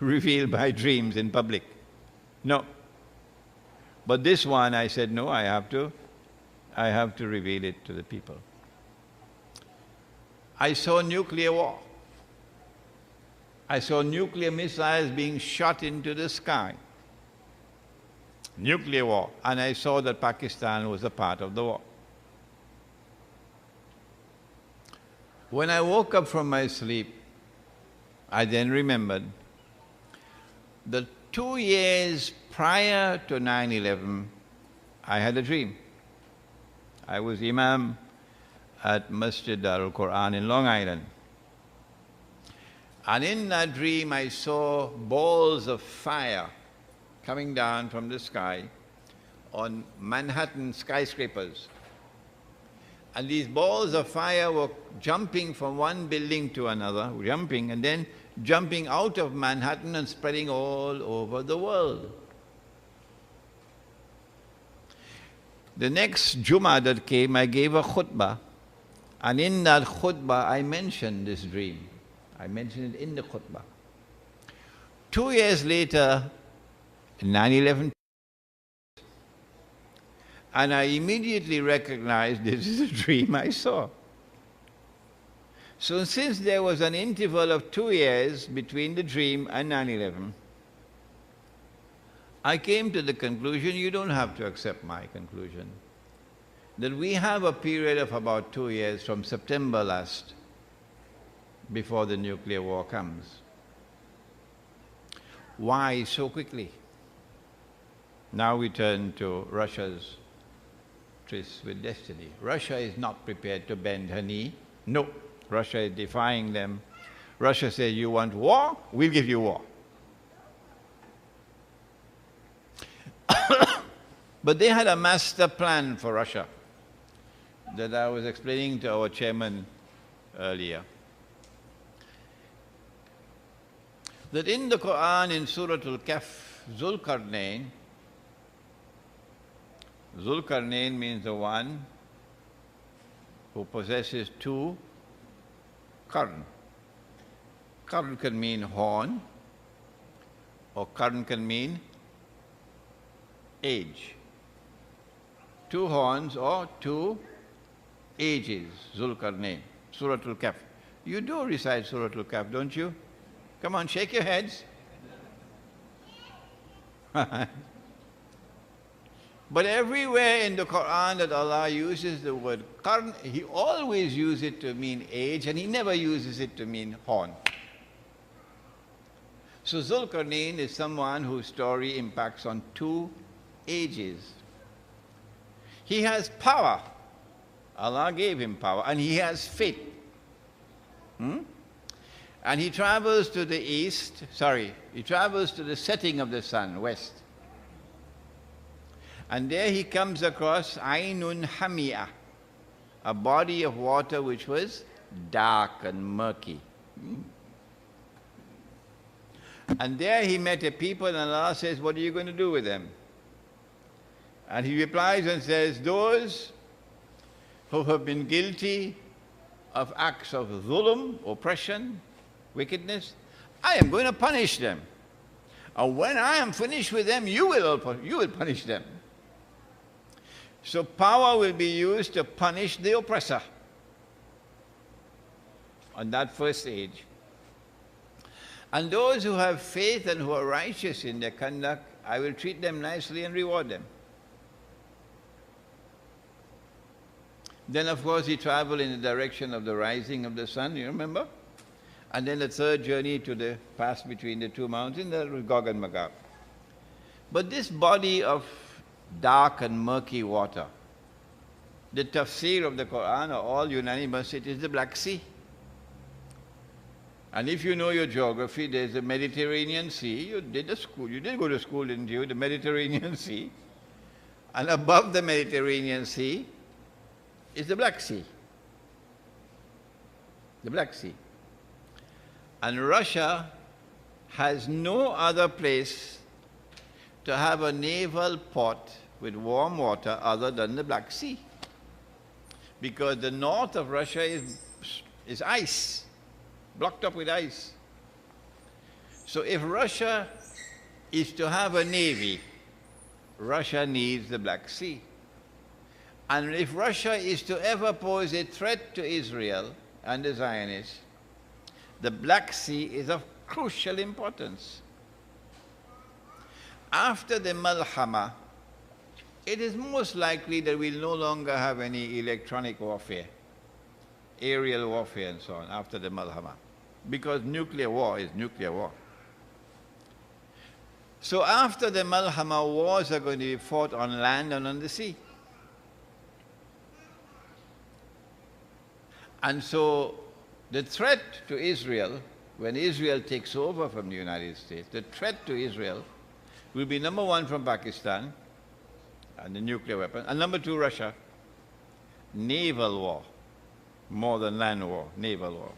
reveal my dreams in public. No. But this one I said, no, I have to reveal it to the people. I saw nuclear war. I saw nuclear missiles being shot into the sky. Nuclear war. And I saw that Pakistan was a part of the war. When I woke up from my sleep, I then remembered that 2 years prior to 9/11, I had a dream. I was Imam at Masjid Al-Quran in Long Island. And in that dream, I saw balls of fire coming down from the sky on Manhattan skyscrapers. And these balls of fire were jumping from one building to another, jumping, and then jumping out of Manhattan and spreading all over the world. The next Jummah that came, I gave a khutbah. And in that khutbah, I mentioned this dream. I mentioned it in the khutbah. 2 years later, 9/11, and I immediately recognized this is a dream I saw. So since there was an interval of 2 years between the dream and 9/11, I came to the conclusion, you don't have to accept my conclusion, that we have a period of about 2 years from September last before the nuclear war comes. Why so quickly? Now we turn to Russia's tryst with destiny. Russia is not prepared to bend her knee. No. Russia is defying them. Russia says, you want war? We'll give you war. But they had a master plan for Russia that I was explaining to our chairman earlier. That in the Quran, in Surah Al-Kahf, Zulkarnain means the one who possesses two qarn. Qarn can mean horn, or qarn can mean age. Two horns or two ages, Zulkarnain, Surah Al-Kahf. You do recite Surah Al-Kahf, don't you? Come on, shake your heads. But everywhere in the Quran that Allah uses the word qarn, He always uses it to mean age, and He never uses it to mean horn. So Zulkarnain is someone whose story impacts on two ages. He has power. Allah gave him power, and he has faith. And he travels to the east, he travels to the setting of the sun, west. And there he comes across Ainun Hamia, a body of water which was dark and murky. And there he met a people, and Allah says, what are you going to do with them? And he replies and says, those who have been guilty of acts of zulm, oppression, wickedness, I am going to punish them. And when I am finished with them, you will punish them. So power will be used to punish the oppressor on that first age. And those who have faith and who are righteous in their conduct, I will treat them nicely and reward them. Then, of course, he traveled in the direction of the rising of the sun, you remember? And then the third journey to the pass between the two mountains, that was Gog and Magog. But this body of dark and murky water, the tafsir of the Quran are all unanimous, it is the Black Sea. And if you know your geography, there's the Mediterranean Sea. You did go to school, didn't you? The Mediterranean Sea. And above the Mediterranean Sea is the Black Sea. The Black Sea. And Russia has no other place to have a naval port with warm water other than the Black Sea. Because the north of Russia is ice, blocked up with ice. So if Russia is to have a navy, Russia needs the Black Sea. And if Russia is to ever pose a threat to Israel and the Zionists, the Black Sea is of crucial importance. After the Malhama, it is most likely that we'll no longer have any electronic warfare, aerial warfare and so on after the Malhama, because nuclear war is nuclear war. So after the Malhama, wars are going to be fought on land and on the sea. And so the threat to Israel, when Israel takes over from the United States, the threat to Israel will be number one from Pakistan and the nuclear weapon, and number two, Russia. Naval war, more than land war, naval war.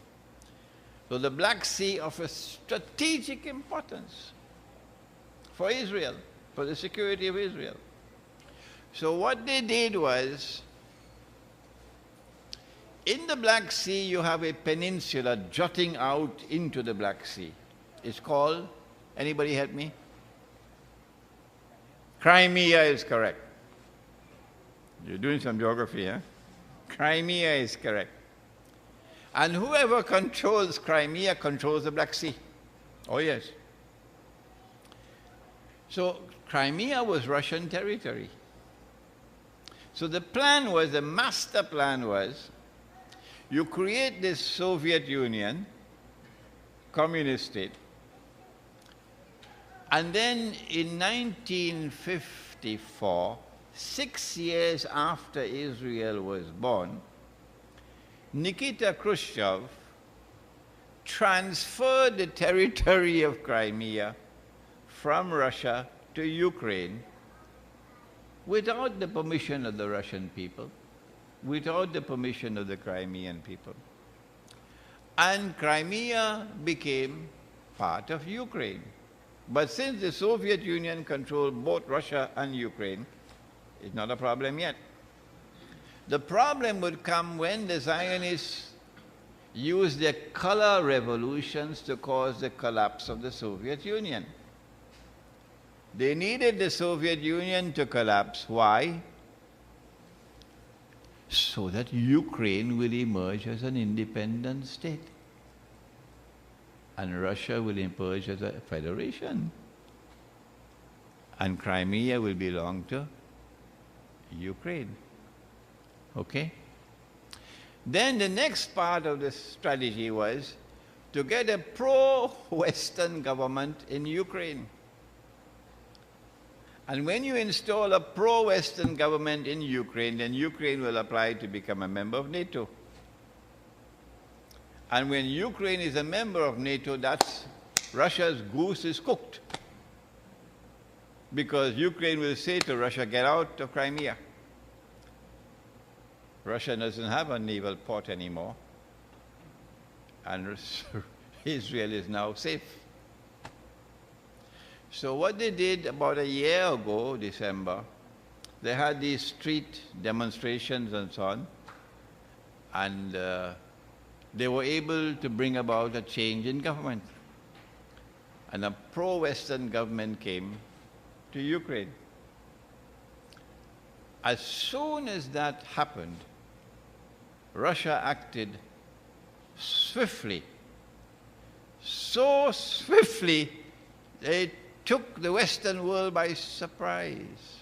So the Black Sea of a strategic importance for Israel, for the security of Israel. So what they did was, in the Black Sea you have a peninsula jutting out into the Black Sea. It's called, anybody help me? Crimea is correct. You're doing some geography, huh? Crimea is correct. And whoever controls Crimea controls the Black Sea. Oh yes. So Crimea was Russian territory. So the plan was, the master plan was, you create this Soviet Union, communist state, and then in 1954, 6 years after Israel was born, Nikita Khrushchev transferred the territory of Crimea from Russia to Ukraine without the permission of the Russian people, without the permission of the Crimean people. And Crimea became part of Ukraine. But since the Soviet Union controlled both Russia and Ukraine, it's not a problem yet. The problem would come when the Zionists used their color revolutions to cause the collapse of the Soviet Union. They needed the Soviet Union to collapse. Why? So that Ukraine will emerge as an independent state. And Russia will emerge as a federation. And Crimea will belong to Ukraine. Okay? Then the next part of the strategy was to get a pro-Western government in Ukraine. And when you install a pro-Western government in Ukraine, then Ukraine will apply to become a member of NATO. And when Ukraine is a member of NATO, that's Russia's goose is cooked. Because Ukraine will say to Russia, get out of Crimea. Russia doesn't have a naval port anymore. And Israel is now safe. So what they did about a year ago, December, they had these street demonstrations and so on. And they were able to bring about a change in government. And a pro-Western government came to Ukraine. As soon as that happened, Russia acted swiftly. So swiftly, they took the Western world by surprise.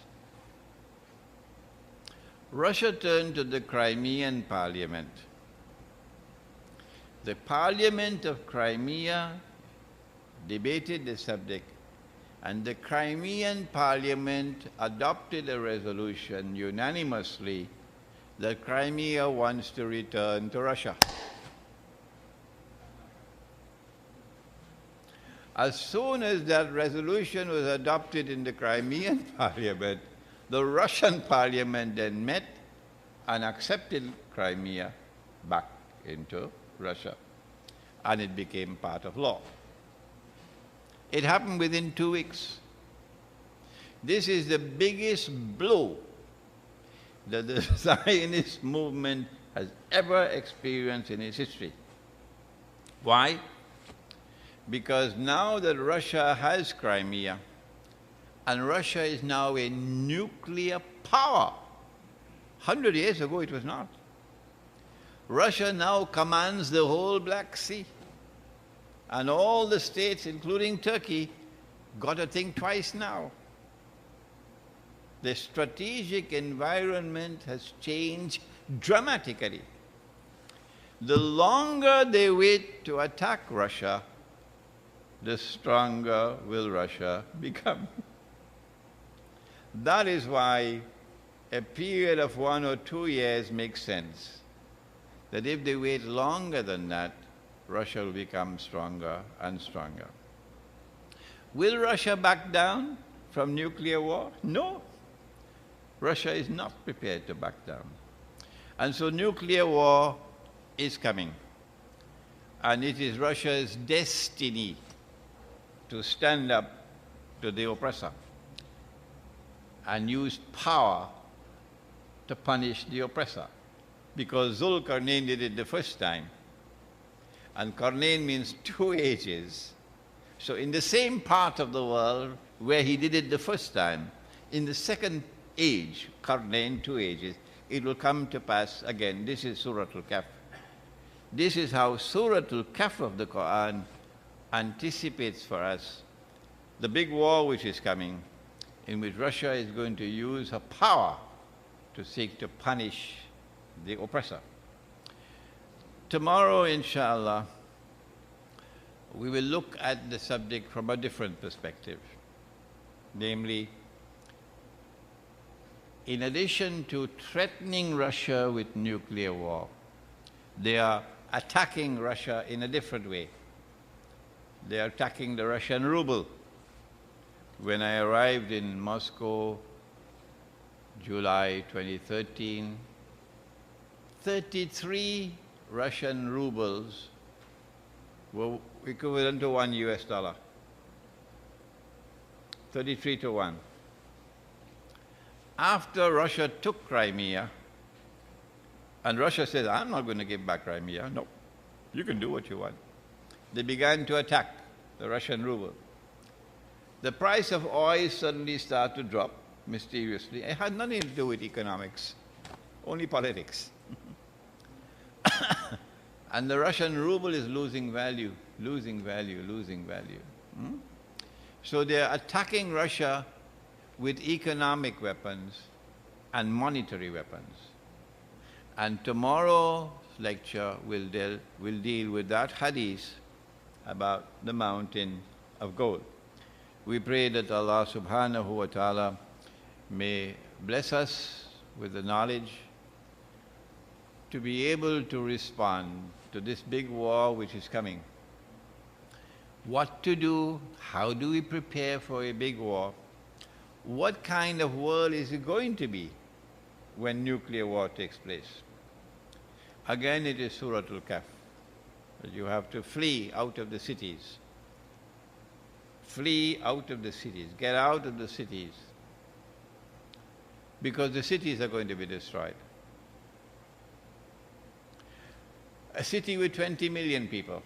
Russia turned to the Crimean parliament. The parliament of Crimea debated the subject, and the Crimean parliament adopted a resolution unanimously that Crimea wants to return to Russia. As soon as that resolution was adopted in the Crimean parliament, the Russian parliament then met and accepted Crimea back into Russia, and it became part of law. It happened within 2 weeks. This is the biggest blow that the Zionist movement has ever experienced in its history. Why? Because now that Russia has Crimea, and Russia is now a nuclear power. 100 years ago it was not. Russia now commands the whole Black Sea. And all the states, including Turkey, got to think twice now. The strategic environment has changed dramatically. The longer they wait to attack Russia, the stronger will Russia become. That is why a period of 1 or 2 years makes sense. That if they wait longer than that, Russia will become stronger and stronger. Will Russia back down from nuclear war? No. Russia is not prepared to back down. And so nuclear war is coming. And it is Russia's destiny to stand up to the oppressor and use power to punish the oppressor. Because Zulkarnain did it the first time. And Qarnain means 2 ages. So in the same part of the world where he did it the first time, in the second age, Qarnain, 2 ages, it will come to pass again. This is Surah Al-Kahf. This is how Surah Al-Kahf of the Quran anticipates for us the big war which is coming, in which Russia is going to use her power to seek to punish the oppressor. Tomorrow, inshallah, we will look at the subject from a different perspective. Namely, in addition to threatening Russia with nuclear war, They are attacking Russia in a different way. They are attacking the Russian ruble. When I arrived in Moscow, July 2013, 33 Russian rubles were equivalent to $1. 33 to 1. After Russia took Crimea, and Russia said, I'm not going to give back Crimea. No, you can do what you want. They began to attack the Russian ruble. The price of oil suddenly started to drop mysteriously. It had nothing to do with economics, only politics. And the Russian ruble is losing value, losing value, losing value. So they are attacking Russia with economic weapons and monetary weapons. And tomorrow's lecture will deal with that hadith about the mountain of gold. We pray that Allah subhanahu wa ta'ala may bless us with the knowledge to be able to respond to this big war which is coming. What to do? How do we prepare for a big war? What kind of world is it going to be when nuclear war takes place? Again, it is Suratul-Kahf, that you have to flee out of the cities. Flee out of the cities. Get out of the cities. Because the cities are going to be destroyed. A city with 20 million people.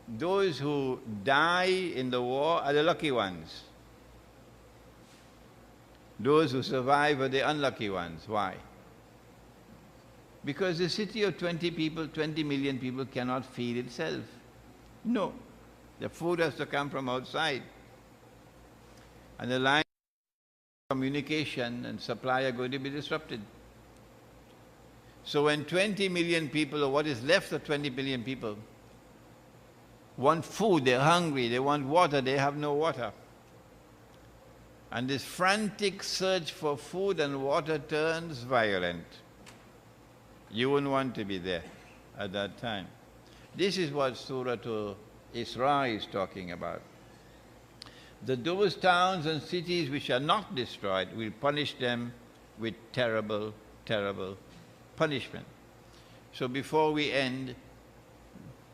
Those who die in the war are the lucky ones. Those who survive are the unlucky ones. Why? Because the city of 20 million people cannot feed itself. No. The food has to come from outside. And the line of communication and supply are going to be disrupted. So when 20 million people, or what is left of 20 million people, want food, they're hungry, they want water, they have no water. And this frantic search for food and water turns violent. You wouldn't want to be there at that time. This is what Surah Isra is talking about. That those towns and cities which are not destroyed will punish them with terrible, terrible punishment. So before we end,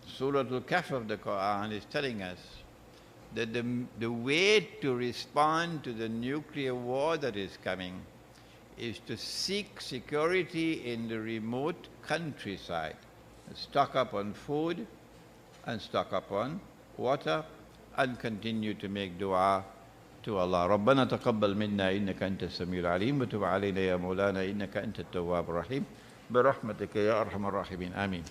Surah Al-Kahf of the Quran is telling us that the way to respond to the nuclear war that is coming is to seek security in the remote countryside, stock up on food and stock up on water, and continue to make dua to Allah. ربنا تقبل منا إنك أنت السميع العليم وتب علينا يا مولانا إنك أنت التواب الرحيم برحمتك يا أرحم الراحمين آمين.